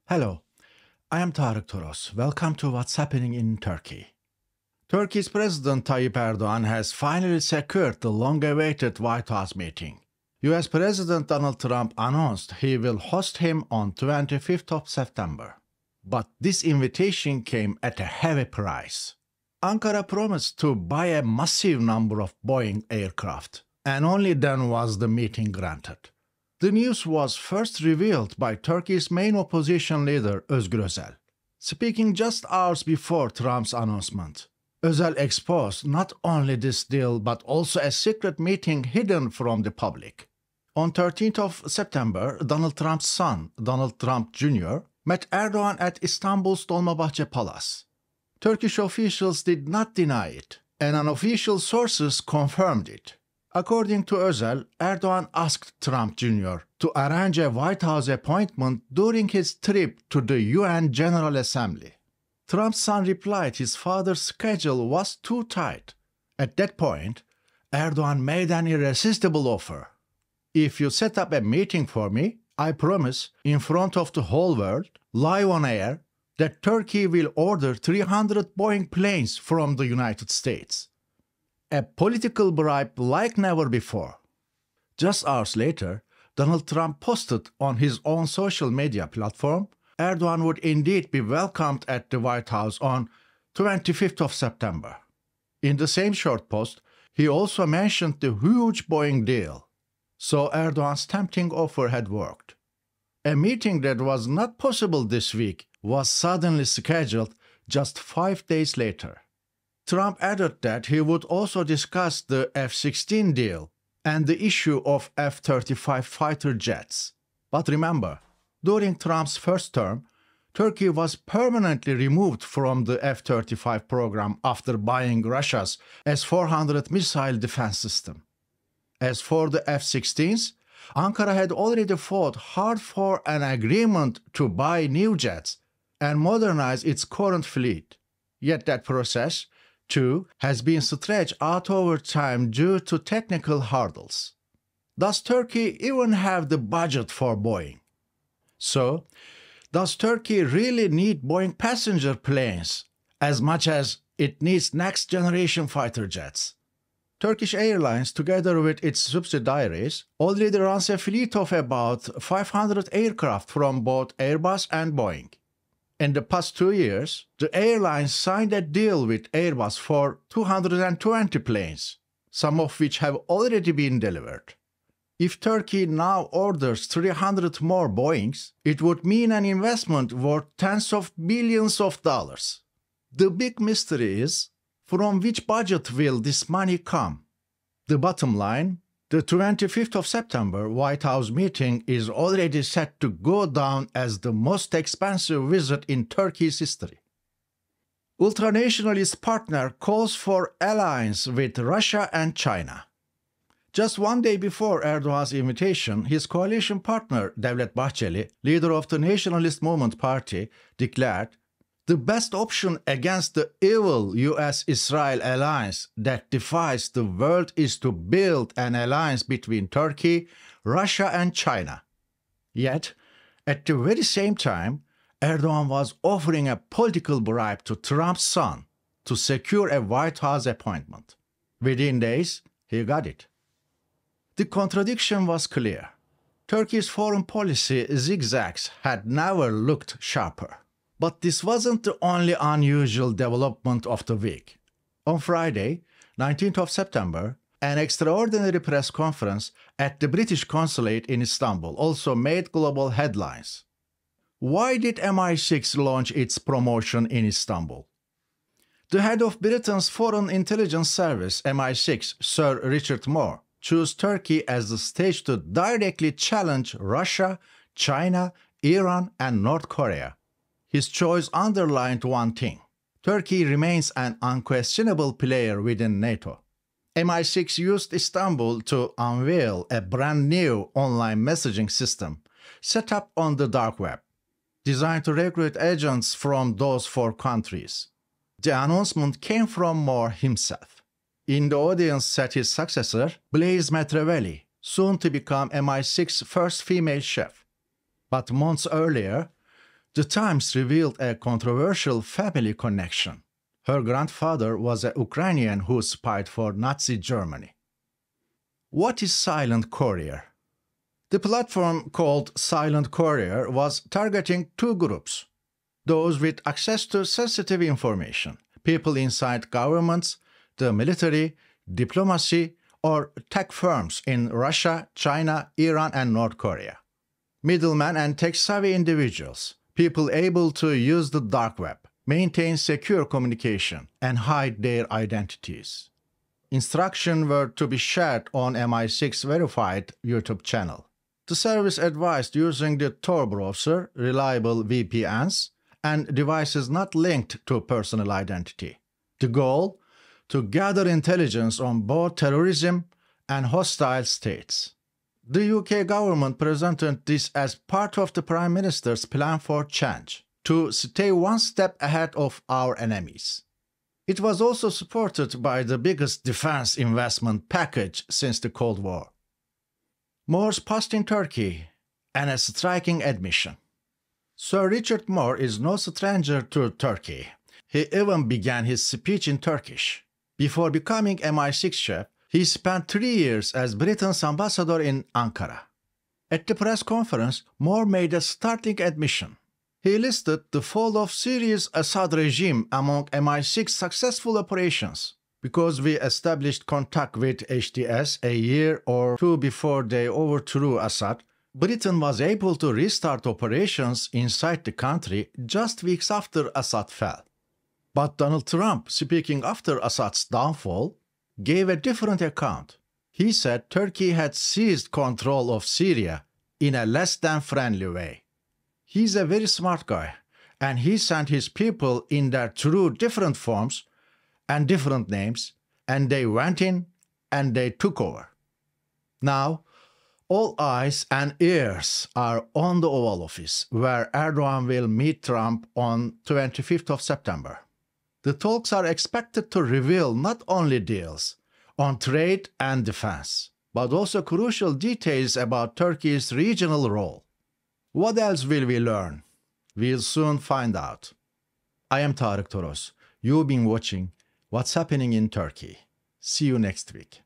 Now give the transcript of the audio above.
Hello, I am TOROS. Welcome to What's Happening in Turkey. Turkey's President Tayyip Erdoğan has finally secured the long-awaited White House meeting. US President Donald Trump announced he will host him on 25th of September. But this invitation came at a heavy price. Ankara promised to buy a massive number of Boeing aircraft, and only then was the meeting granted. The news was first revealed by Turkey's main opposition leader Özgür Özel. Speaking just hours before Trump's announcement, Özel exposed not only this deal but also a secret meeting hidden from the public. On 13th of September, Donald Trump's son, Donald Trump Jr., met Erdoğan at Istanbul's Dolmabahçe Palace. Turkish officials did not deny it, and unofficial sources confirmed it. According to Özel, Erdoğan asked Trump Jr. to arrange a White House appointment during his trip to the UN General Assembly. Trump's son replied his father's schedule was too tight. At that point, Erdoğan made an irresistible offer. If you set up a meeting for me, I promise, in front of the whole world, live on air, that Turkey will order 300 Boeing planes from the United States. A political bribe like never before. Just hours later, Donald Trump posted on his own social media platform, Erdoğan would indeed be welcomed at the White House on 25th of September. In the same short post, he also mentioned the huge Boeing deal. So Erdoğan's tempting offer had worked. A meeting that was not possible this week was suddenly scheduled just 5 days later. Trump added that he would also discuss the F-16 deal and the issue of F-35 fighter jets. But remember, during Trump's first term, Turkey was permanently removed from the F-35 program after buying Russia's S-400 missile defense system. As for the F-16s, Ankara had already fought hard for an agreement to buy new jets and modernize its current fleet. Yet that process, too, has been stretched out over time due to technical hurdles. Does Turkey even have the budget for Boeing? So, does Turkey really need Boeing passenger planes as much as it needs next-generation fighter jets? Turkish Airlines, together with its subsidiaries, already runs a fleet of about 500 aircraft from both Airbus and Boeing. In the past 2 years, the airlines signed a deal with Airbus for 220 planes, some of which have already been delivered. If Turkey now orders 300 more Boeings, it would mean an investment worth tens of billions of dollars. The big mystery is, from which budget will this money come? The bottom line, the 25th of September White House meeting is already set to go down as the most expensive visit in Turkey's history. Ultranationalist partner calls for alliance with Russia and China. Just 1 day before Erdoğan's invitation, his coalition partner Devlet Bahçeli, leader of the Nationalist Movement Party, declared, "The best option against the evil US-Israel alliance that defies the world is to build an alliance between Turkey, Russia and China." Yet, at the very same time, Erdoğan was offering a political bribe to Trump's son to secure a White House appointment. Within days, he got it. The contradiction was clear. Turkey's foreign policy zigzags had never looked sharper. But this wasn't the only unusual development of the week. On Friday, 19th of September, an extraordinary press conference at the British consulate in Istanbul also made global headlines. Why did MI6 launch its promotion in Istanbul? The head of Britain's Foreign Intelligence Service, MI6, Sir Richard Moore, chose Turkey as the stage to directly challenge Russia, China, Iran, and North Korea. His choice underlined one thing: Turkey remains an unquestionable player within NATO. MI6 used Istanbul to unveil a brand new online messaging system set up on the dark web, designed to recruit agents from those 4 countries. The announcement came from Moore himself. In the audience sat his successor, Metreweli, soon to become MI6's first female chef. But months earlier, The Times revealed a controversial family connection. Her grandfather was a Ukrainian who spied for Nazi Germany. What is Silent Courier? The platform called Silent Courier was targeting two groups: those with access to sensitive information, people inside governments, the military, diplomacy, or tech firms in Russia, China, Iran, and North Korea. Middlemen and tech-savvy individuals, people able to use the dark web, maintain secure communication, and hide their identities. Instructions were to be shared on MI6 verified YouTube channel. The service advised using the Tor browser, reliable VPNs, and devices not linked to personal identity. The goal? To gather intelligence on both terrorism and hostile states. The UK government presented this as part of the Prime Minister's plan for change, to stay one step ahead of our enemies. It was also supported by the biggest defense investment package since the Cold War. Moore's post in Turkey, and a striking admission. Sir Richard Moore is no stranger to Turkey. He even began his speech in Turkish. Before becoming MI6 chief, he spent 3 years as Britain's ambassador in Ankara. At the press conference, Moore made a startling admission. He listed the fall of Syria's Assad regime among MI6 successful operations. Because we established contact with HTS a year or two before they overthrew Assad, Britain was able to restart operations inside the country just weeks after Assad fell. But Donald Trump, speaking after Assad's downfall, gave a different account. He said Turkey had seized control of Syria in a less than friendly way. He's a very smart guy, and he sent his people in there through different forms and different names, and they went in and they took over. Now, all eyes and ears are on the Oval Office, where Erdoğan will meet Trump on 25th of September. The talks are expected to reveal not only deals on trade and defense, but also crucial details about Turkey's regional role. What else will we learn? We'll soon find out. I am TARIK TOROS. You've been watching What's Happening in Turkey. See you next week.